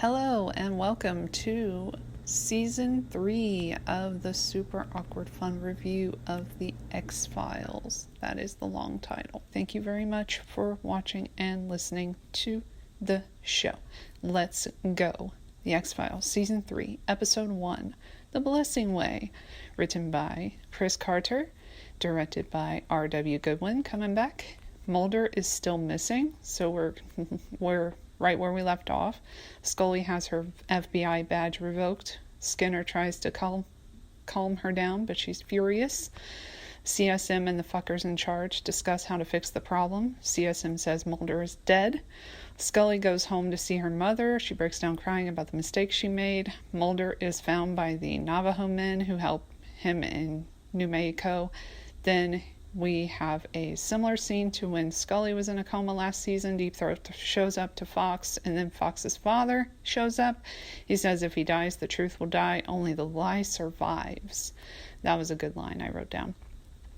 Hello and welcome to Season 3 of the super awkward fun review of The X-Files. That is the long title. Thank you very much for watching and listening to the show. Let's go. The X-Files, Season 3, Episode 1, The Blessing Way, written by Chris Carter, directed by R.W. Goodwin, coming back. Mulder is still missing, so we're right where we left off. Scully has her FBI badge revoked. Skinner tries to calm her down, but she's furious. CSM and the fuckers in charge discuss how to fix the problem. CSM says Mulder is dead. Scully goes home to see her mother. She breaks down crying about the mistakes she made. Mulder is found by the Navajo men who help him in New Mexico. Then we have a similar scene to when Scully was in a coma last season. Deep Throat shows up to Fox, and then Fox's father shows up. He says if he dies, the truth will die. Only the lie survives. That was a good line I wrote down.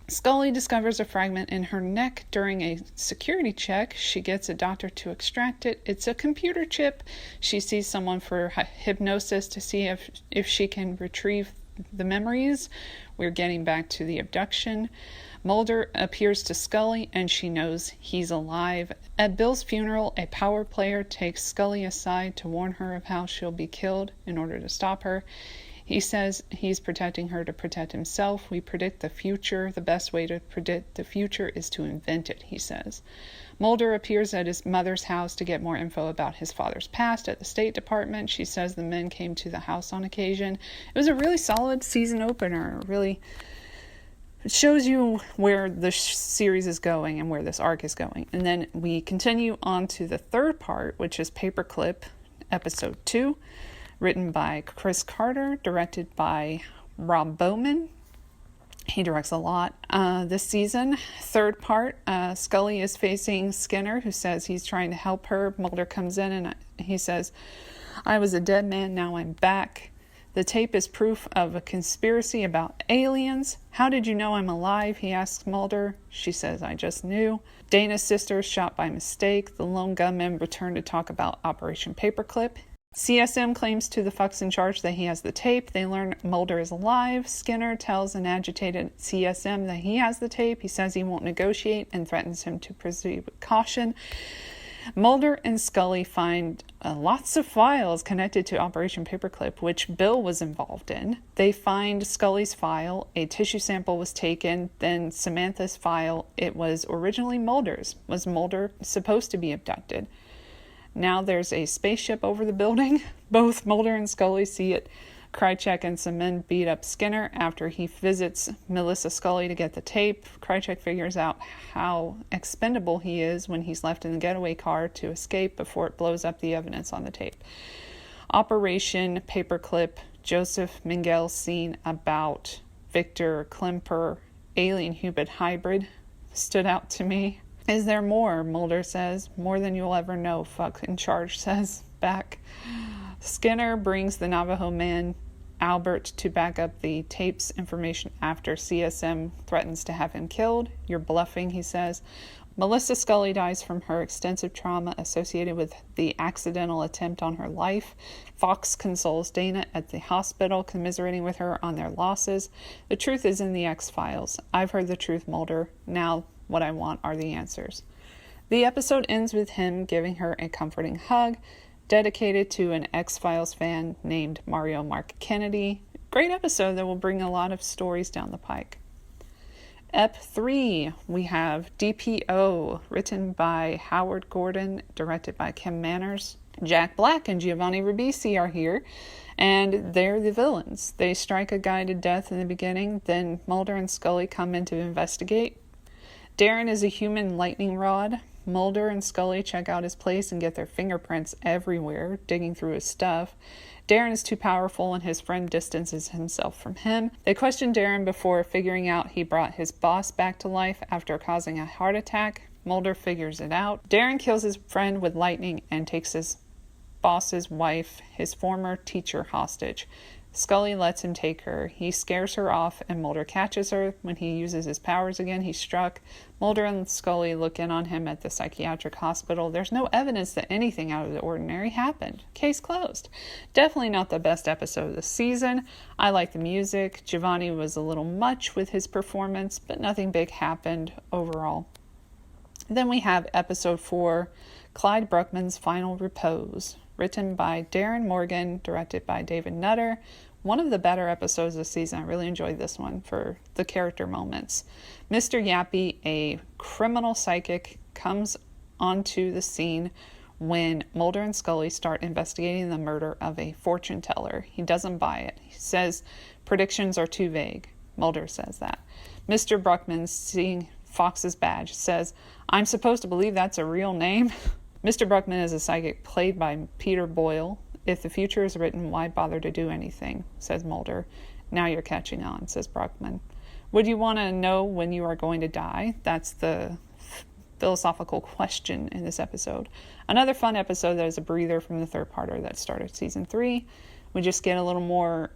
Scully discovers a fragment in her neck during a security check. She gets a doctor to extract it. It's a computer chip. She sees someone for hypnosis to see if she can retrieve the memories. We're getting back to the abduction. Mulder appears to Scully and she knows he's alive. At Bill's funeral, a power player takes Scully aside to warn her of how she'll be killed in order to stop her. He says he's protecting her to protect himself. We predict the future. The best way to predict the future is to invent it, he says. Mulder appears at his mother's house to get more info about his father's past at the State Department. She says the men came to the house on occasion. It was a really solid season opener. It shows you where the series is going and where this arc is going. And then we continue on to the third part, which is Paperclip, Episode 2, written by Chris Carter, directed by Rob Bowman. He directs a lot this season. Third part, Scully is facing Skinner, who says he's trying to help her. Mulder comes in and he says, I was a dead man, now I'm back. The tape is proof of a conspiracy about aliens. How did you know I'm alive? He asks Mulder. She says, I just knew. Dana's sister is shot by mistake. The lone gunman returned to talk about Operation Paperclip. CSM claims to the fucks in charge that he has the tape. They learn Mulder is alive. Skinner tells an agitated CSM that he has the tape. He says he won't negotiate and threatens him to proceed with caution. Mulder and Scully find lots of files connected to Operation Paperclip, which Bill was involved in. They find Scully's file. A tissue sample was taken. Then Samantha's file. It was originally Mulder's. Was Mulder supposed to be abducted? Now there's a spaceship over the building. Both Mulder and Scully see it. Krychek and some men beat up Skinner after he visits Melissa Scully to get the tape. Krychek figures out how expendable he is when he's left in the getaway car to escape before it blows up the evidence on the tape. Operation Paperclip, Joseph Mingel's scene about Victor Klemper, alien human hybrid, stood out to me. Is there more? Mulder says. More than you'll ever know, fuck in charge says back. Skinner brings the Navajo man, Albert, to back up the tape's information after CSM threatens to have him killed. You're bluffing, he says. Melissa Scully dies from her extensive trauma associated with the accidental attempt on her life. Fox consoles Dana at the hospital, commiserating with her on their losses. The truth is in the X-Files. I've heard the truth, Mulder. Now what I want are the answers. The episode ends with him giving her a comforting hug, dedicated to an X-Files fan named Mario Mark Kennedy. Great episode that will bring a lot of stories down the pike. Ep 3, we have DPO, written by Howard Gordon, directed by Kim Manners. Jack Black and Giovanni Ribisi are here, and they're the villains. They strike a guy to death in the beginning, then Mulder and Scully come in to investigate. Darren is a human lightning rod. Mulder and Scully check out his place and get their fingerprints everywhere, digging through his stuff. Darren is too powerful and his friend distances himself from him. They question Darren before figuring out he brought his boss back to life after causing a heart attack. Mulder figures it out. Darren kills his friend with lightning and takes his boss's wife, his former teacher, hostage. Scully lets him take her. He scares her off, and Mulder catches her. When he uses his powers again, he's struck. Mulder and Scully look in on him at the psychiatric hospital. There's no evidence that anything out of the ordinary happened. Case closed. Definitely not the best episode of the season. I like the music. Giovanni was a little much with his performance, but nothing big happened overall. Then we have episode 4, Clyde Bruckman's Final Repose, written by Darren Morgan, directed by David Nutter. One of the better episodes this season. I really enjoyed this one for the character moments. Mr. Yappy, a criminal psychic, comes onto the scene when Mulder and Scully start investigating the murder of a fortune teller. He doesn't buy it. He says predictions are too vague. Mulder says that. Mr. Bruckman, seeing Fox's badge, says, "I'm supposed to believe that's a real name?" Mr. Bruckman is a psychic played by Peter Boyle. "If the future is written, why bother to do anything?" says Mulder. "Now you're catching on," says Bruckman. "Would you want to know when you are going to die?" That's the philosophical question in this episode. Another fun episode that is a breather from the third parter that started season 3. We just get a little more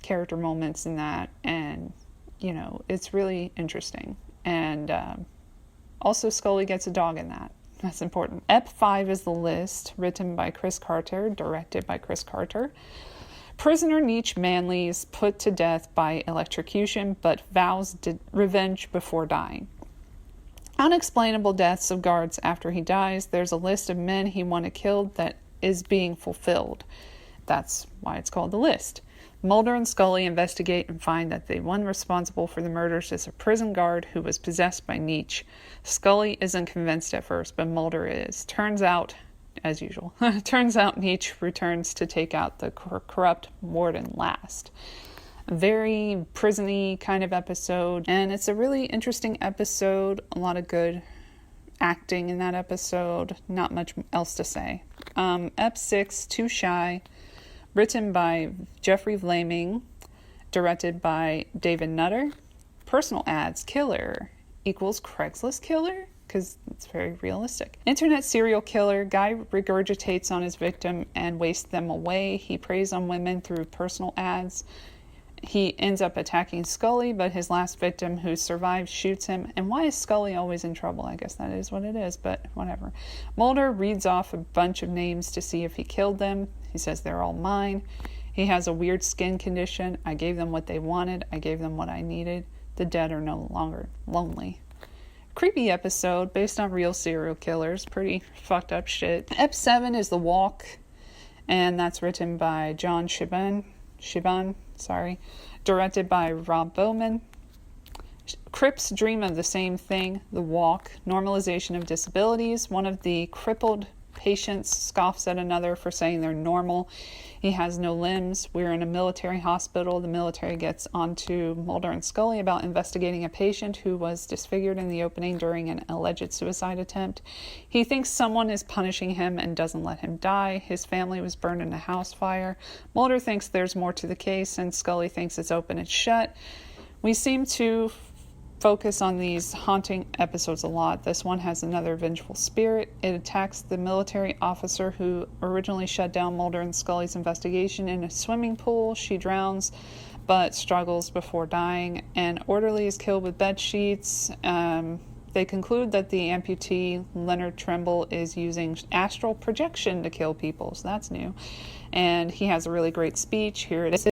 character moments in that, and, it's really interesting. And also Scully gets a dog in that. That's important. Ep 5 is The List, written by Chris Carter, directed by Chris Carter. Prisoner Nietzsche Manley is put to death by electrocution, but vows revenge before dying. Unexplainable deaths of guards after he dies. There's a list of men he wanted killed that is being fulfilled. That's why it's called The List. Mulder and Scully investigate and find that the one responsible for the murders is a prison guard who was possessed by Nietzsche. Scully isn't convinced at first, but Mulder is. Turns out, as usual, Nietzsche returns to take out the corrupt warden last. Very prison-y kind of episode, and it's a really interesting episode. A lot of good acting in that episode. Not much else to say. Ep 6, Too Shy, written by Jeffrey Vlaming, directed by David Nutter. Personal ads killer equals Craigslist killer, because it's very realistic. Internet serial killer. Guy regurgitates on his victim and wastes them away. He preys on women through personal ads. He ends up attacking Scully, but his last victim, who survives, shoots him. And why is Scully always in trouble? I guess that is what it is, but whatever. Mulder reads off a bunch of names to see if he killed them. He says they're all mine. He has a weird skin condition. I gave them what they wanted. I gave them what I needed. The dead are no longer lonely. Creepy episode based on real serial killers. Pretty fucked up shit. Ep 7 is The Walk, and that's written by John Shiban, directed by Rob Bowman. Crips dream of the same thing, The Walk, normalization of disabilities. One of the crippled patients scoffs at another for saying they're normal. He has no limbs. We're in a military hospital. The military gets onto Mulder and Scully about investigating a patient who was disfigured in the opening during an alleged suicide attempt. He thinks someone is punishing him and doesn't let him die. His family was burned in a house fire. Mulder thinks there's more to the case, and Scully thinks it's open and shut. We seem to focus on these haunting episodes a lot. This one has another vengeful spirit. It attacks the military officer who originally shut down Mulder and Scully's investigation in a swimming pool. She drowns but struggles before dying. An orderly is killed with bed sheets. They conclude that the amputee, Leonard Trimble, is using astral projection to kill people, so that's new. And he has a really great speech. Here it is.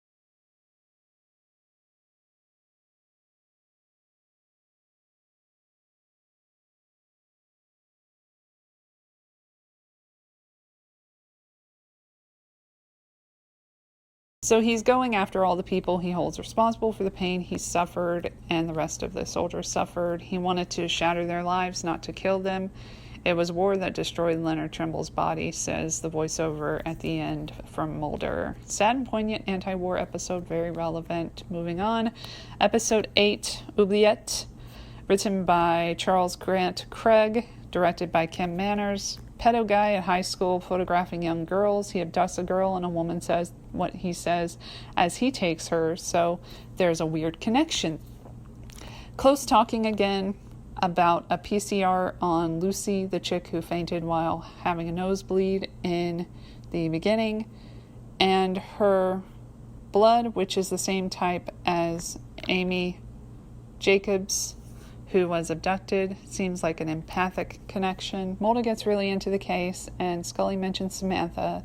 So he's going after all the people he holds responsible for the pain he suffered and the rest of the soldiers suffered. He wanted to shatter their lives, not to kill them. It was war that destroyed Leonard Trimble's body, says the voiceover at the end from Mulder. Sad and poignant anti-war episode, very relevant. Moving on. Episode 8, Oubliette, written by Charles Grant Craig, directed by Kim Manners. Pedo guy at high school photographing young girls. He abducts a girl and a woman says what he says as he takes her, so there's a weird connection. Close talking again about a PCR on Lucy, the chick who fainted while having a nosebleed in the beginning, and her blood, which is the same type as Amy Jacobs, who was abducted. Seems like an empathic connection. Mulder gets really into the case, and Scully mentions Samantha.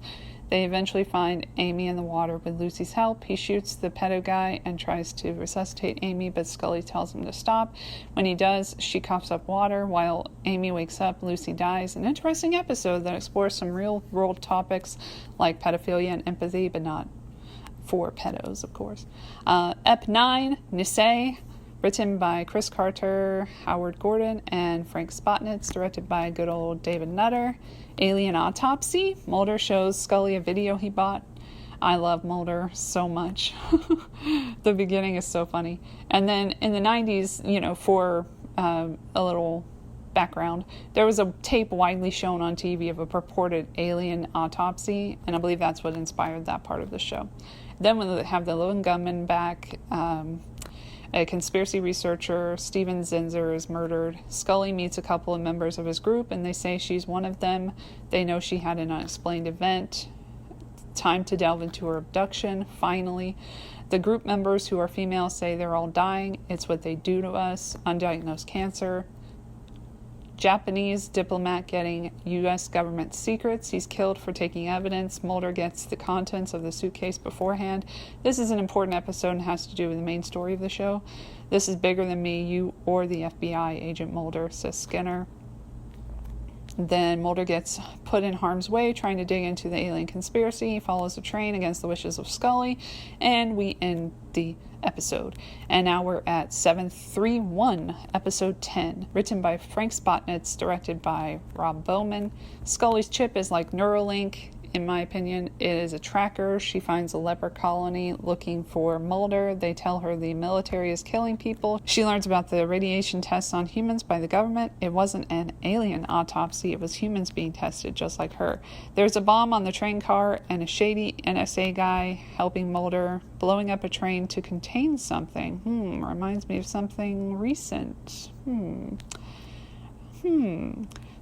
They eventually find Amy in the water with Lucy's help. He shoots the pedo guy and tries to resuscitate Amy, but Scully tells him to stop. When he does, she coughs up water. While Amy wakes up, Lucy dies. An interesting episode that explores some real-world topics like pedophilia and empathy, but not for pedos, of course. Ep 9, Nisei, written by Chris Carter, Howard Gordon, and Frank Spotnitz, directed by good old David Nutter. Alien Autopsy. Mulder shows Scully a video he bought. I love Mulder so much. The beginning is so funny. And then in the 90s, for a little background, there was a tape widely shown on TV of a purported alien autopsy, and I believe that's what inspired that part of the show. Then when they have the lone gunman back, a conspiracy researcher, Steven Zinzer, is murdered. Scully meets a couple of members of his group, and they say she's one of them. They know she had an unexplained event. Time to delve into her abduction, finally. The group members who are female say they're all dying. It's what they do to us. Undiagnosed cancer. Japanese diplomat getting U.S. government secrets. He's killed for taking evidence. Mulder gets the contents of the suitcase beforehand. This is an important episode and has to do with the main story of the show. This is bigger than me, you, or the FBI, Agent Mulder, says Skinner. Then Mulder gets put in harm's way trying to dig into the alien conspiracy. He follows the train against the wishes of Scully, and we end the episode. And now we're at 731, episode 10, written by Frank Spotnitz, directed by Rob Bowman. Scully's chip is like Neuralink. In my opinion, it is a tracker. She finds a leper colony looking for Mulder. They tell her the military is killing people. She learns about the radiation tests on humans by the government. It wasn't an alien autopsy. It was humans being tested, just like her. There's a bomb on the train car and a shady NSA guy helping Mulder, blowing up a train to contain something. Reminds me of something recent.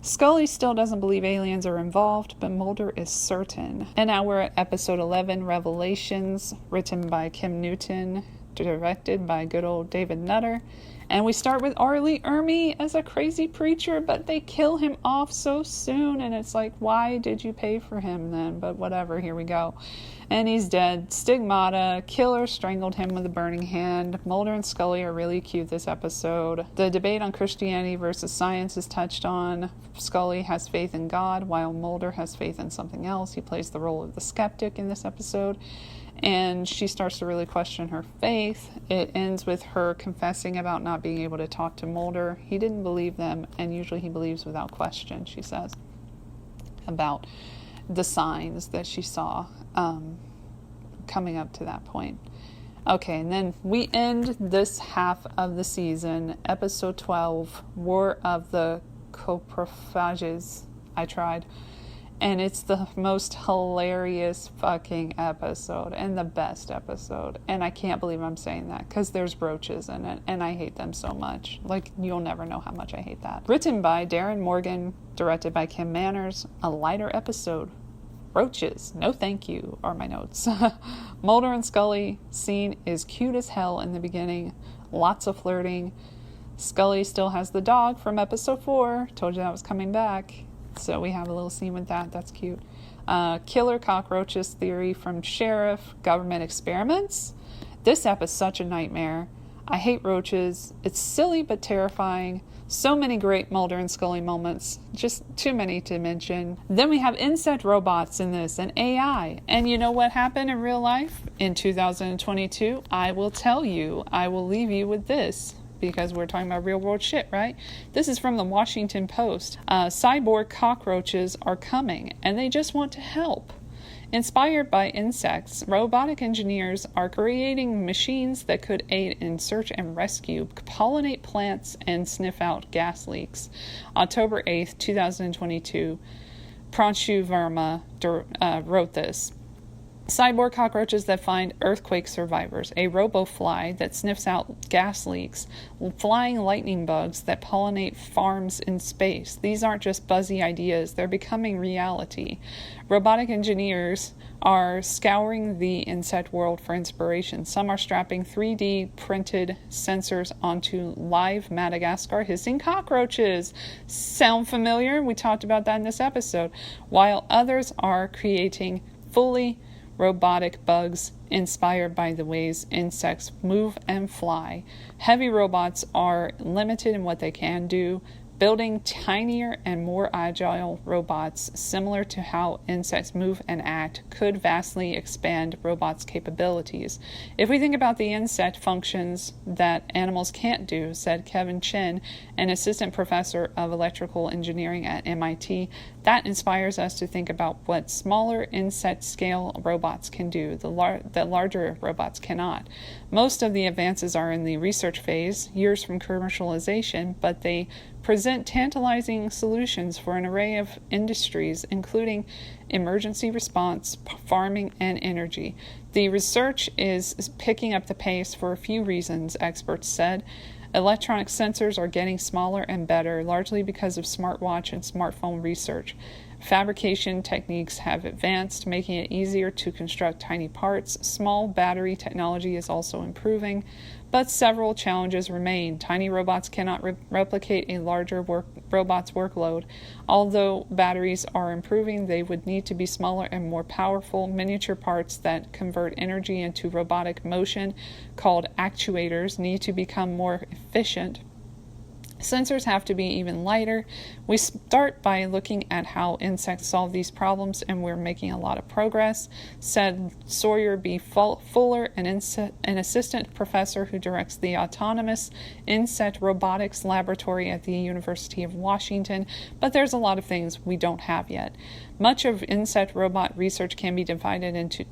Scully still doesn't believe aliens are involved, but Mulder is certain. And now we're at episode 11, Revelations, written by Kim Newton, directed by good old David Nutter. And we start with R. Lee Ermey as a crazy preacher, but they kill him off so soon, and it's like, why did you pay for him then? But whatever, here we go. And he's dead. Stigmata. Killer strangled him with a burning hand. Mulder and Scully are really cute this episode. The debate on Christianity versus science is touched on. Scully has faith in God, while Mulder has faith in something else. He plays the role of the skeptic in this episode. And she starts to really question her faith. It ends with her confessing about not being able to talk to Mulder. He didn't believe them, and usually he believes without question, she says, about the signs that she saw coming up to that point. Okay, and then we end this half of the season, episode 12, War of the Coprophages. I tried. And it's the most hilarious fucking episode and the best episode. And I can't believe I'm saying that because there's roaches in it and I hate them so much. Like, you'll never know how much I hate that. Written by Darren Morgan, directed by Kim Manners. A lighter episode. Roaches, no thank you, are my notes. Mulder and Scully scene is cute as hell in the beginning. Lots of flirting. Scully still has the dog from episode 4. Told you that was coming back. So we have a little scene with that. That's cute. Killer cockroaches theory from sheriff. Government experiments. This app is such a nightmare. I hate roaches. It's silly but terrifying. So many great Mulder and Scully moments. Just too many to mention. Then we have insect robots in this and AI. And you know what happened in real life in 2022? I will tell you. I will leave you with this, because we're talking about real world shit, right? This is from the Washington Post. Cyborg cockroaches are coming, and they just want to help. Inspired by insects, robotic engineers are creating machines that could aid in search and rescue, pollinate plants, and sniff out gas leaks. October 8th, 2022, Pranshu Verma wrote this. Cyborg cockroaches that find earthquake survivors, a robofly that sniffs out gas leaks, flying lightning bugs that pollinate farms in space. These aren't just buzzy ideas, they're becoming reality. Robotic engineers are scouring the insect world for inspiration. Some are strapping 3D printed sensors onto live Madagascar hissing cockroaches. Sound familiar? We talked about that in this episode. While others are creating fully robotic bugs inspired by the ways insects move and fly. Heavy robots are limited in what they can do. Building tinier and more agile robots, similar to how insects move and act, could vastly expand robots' capabilities. If we think about the insect functions that animals can't do, said Kevin Chin, an assistant professor of electrical engineering at MIT, that inspires us to think about what smaller insect-scale robots can do that larger robots cannot. Most of the advances are in the research phase, years from commercialization, but they present tantalizing solutions for an array of industries, including emergency response, farming, and energy. The research is picking up the pace for a few reasons, experts said. Electronic sensors are getting smaller and better, largely because of smartwatch and smartphone research. Fabrication techniques have advanced, making it easier to construct tiny parts. Small battery technology is also improving, but several challenges remain. Tiny robots cannot replicate a larger robot's workload. Although batteries are improving, they would need to be smaller and more powerful. Miniature parts that convert energy into robotic motion, called actuators, need to become more efficient. Sensors have to be even lighter. We start by looking at how insects solve these problems, and we're making a lot of progress, said Sawyer B. Fuller, an assistant professor who directs the Autonomous Insect Robotics Laboratory at the University of Washington. But there's a lot of things we don't have yet. Much of insect robot research can be divided into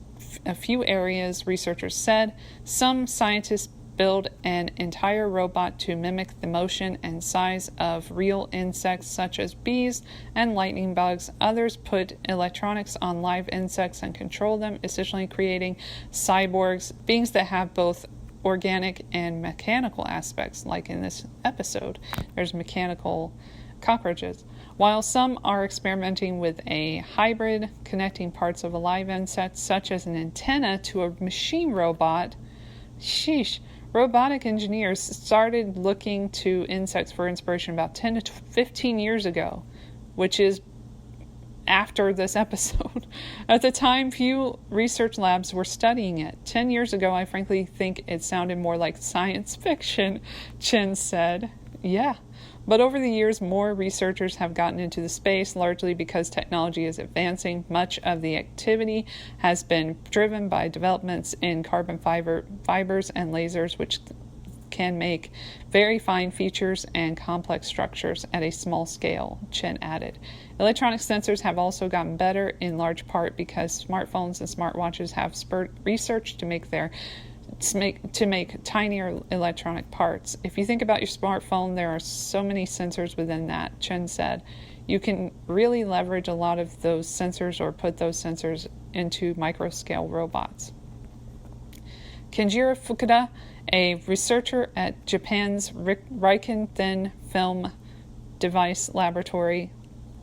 a few areas, researchers said. Some scientists build an entire robot to mimic the motion and size of real insects such as bees and lightning bugs. Others put electronics on live insects and control them, essentially creating cyborgs, beings that have both organic and mechanical aspects, like in this episode. There's mechanical cockroaches. While some are experimenting with a hybrid, connecting parts of a live insect, such as an antenna to a machine robot, robotic engineers started looking to insects for inspiration about 10 to 15 years ago, which is after this episode. At the time, few research labs were studying it. 10 years ago, I frankly think it sounded more like science fiction, Chin said. Yeah. But over the years, more researchers have gotten into the space, largely because technology is advancing. Much of the activity has been driven by developments in carbon fibers and lasers, which can make very fine features and complex structures at a small scale, Chen added. Electronic sensors have also gotten better, in large part because smartphones and smartwatches have spurred research to make tinier electronic parts. If you think about your smartphone, there are so many sensors within that, Chen said. You can really leverage a lot of those sensors or put those sensors into micro-scale robots. Kenjiro Fukuda, a researcher at Japan's Riken Thin Film Device Laboratory,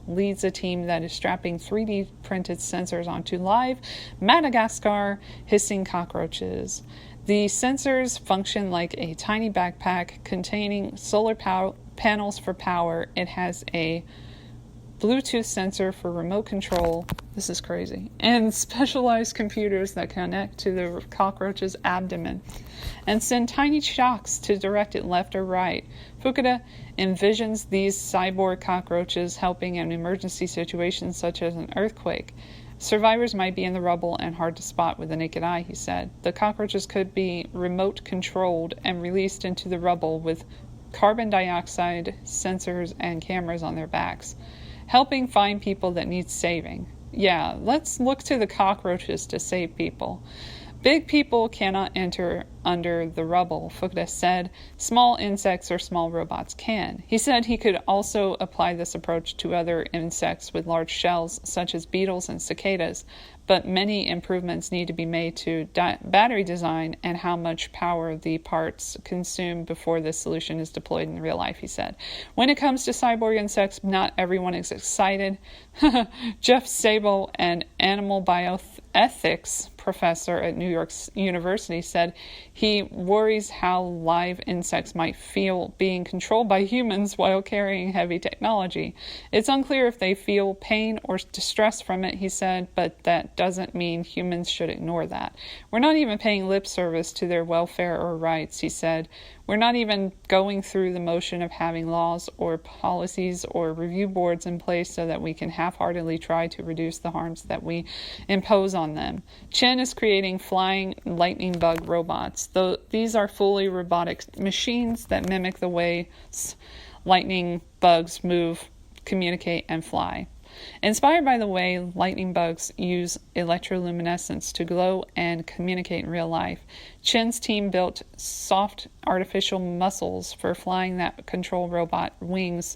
leads a team that is strapping 3D printed sensors onto live Madagascar hissing cockroaches. The sensors function like a tiny backpack containing solar panels for power. It has a Bluetooth sensor for remote control. This is crazy. And specialized computers that connect to the cockroach's abdomen and send tiny shocks to direct it left or right. Fukuda envisions these cyborg cockroaches helping in emergency situations such as an earthquake. Survivors might be in the rubble and hard to spot with the naked eye, he said. The cockroaches could be remote controlled and released into the rubble with carbon dioxide sensors and cameras on their backs, helping find people that need saving. Yeah, let's look to the cockroaches to save people. Big people cannot enter under the rubble, Fukuda said. Small insects or small robots can. He said he could also apply this approach to other insects with large shells, such as beetles and cicadas, but many improvements need to be made to battery design and how much power the parts consume before this solution is deployed in real life, he said. When it comes to cyborg insects, not everyone is excited. Jeff Sable, an animal bioethics professor at New York University, said he worries how live insects might feel being controlled by humans while carrying heavy technology. It's unclear if they feel pain or distress from it, he said, but that doesn't mean humans should ignore that. We're not even paying lip service to their welfare or rights, he said. We're not even going through the motion of having laws or policies or review boards in place so that we can half-heartedly try to reduce the harms that we impose on them. Chen is creating flying lightning bug robots. These are fully robotic machines that mimic the way lightning bugs move, communicate, and fly. Inspired by the way lightning bugs use electroluminescence to glow and communicate in real life, Chen's team built soft artificial muscles for flying that control robot wings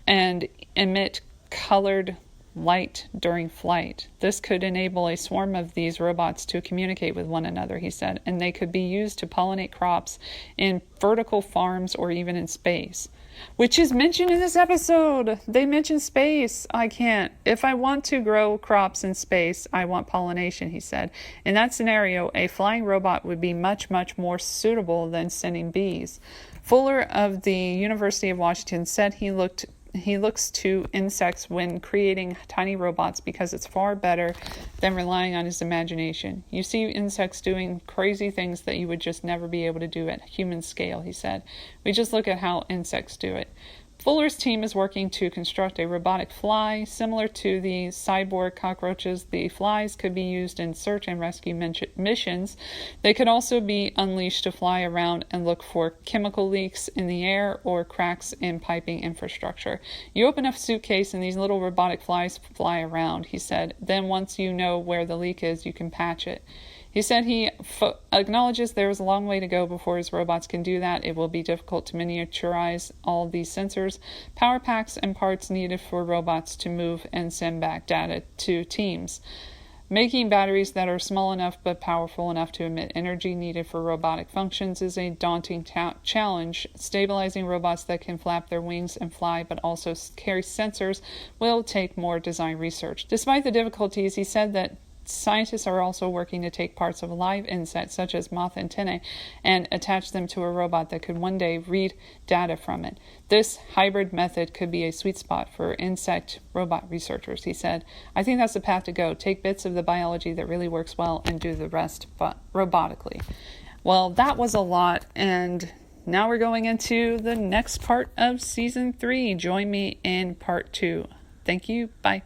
and emit colored light during flight. This could enable a swarm of these robots to communicate with one another, he said, and they could be used to pollinate crops in vertical farms or even in space. Which is mentioned in this episode. They mention space. I can't. If I want to grow crops in space, I want pollination, he said. In that scenario, a flying robot would be much, much more suitable than sending bees. Fuller of the University of Washington said he looks to insects when creating tiny robots because it's far better than relying on his imagination. You see insects doing crazy things that you would just never be able to do at human scale, he said. We just look at how insects do it. Fuller's team is working to construct a robotic fly. Similar to the cyborg cockroaches, the flies could be used in search and rescue missions. They could also be unleashed to fly around and look for chemical leaks in the air or cracks in piping infrastructure. You open a suitcase and these little robotic flies fly around, he said. Then once you know where the leak is, you can patch it. He said he acknowledges there is a long way to go before his robots can do that. It will be difficult to miniaturize all of these sensors, power packs, and parts needed for robots to move and send back data to teams. Making batteries that are small enough but powerful enough to emit energy needed for robotic functions is a daunting challenge. Stabilizing robots that can flap their wings and fly but also carry sensors will take more design research. Despite the difficulties, he said that scientists are also working to take parts of live insects, such as moth antennae, and attach them to a robot that could one day read data from it. This hybrid method could be a sweet spot for insect robot researchers, he said. I think that's the path to go. Take bits of the biology that really works well and do the rest robotically. Well, that was a lot, and now we're going into the next part of Season 3. Join me in Part 2. Thank you. Bye.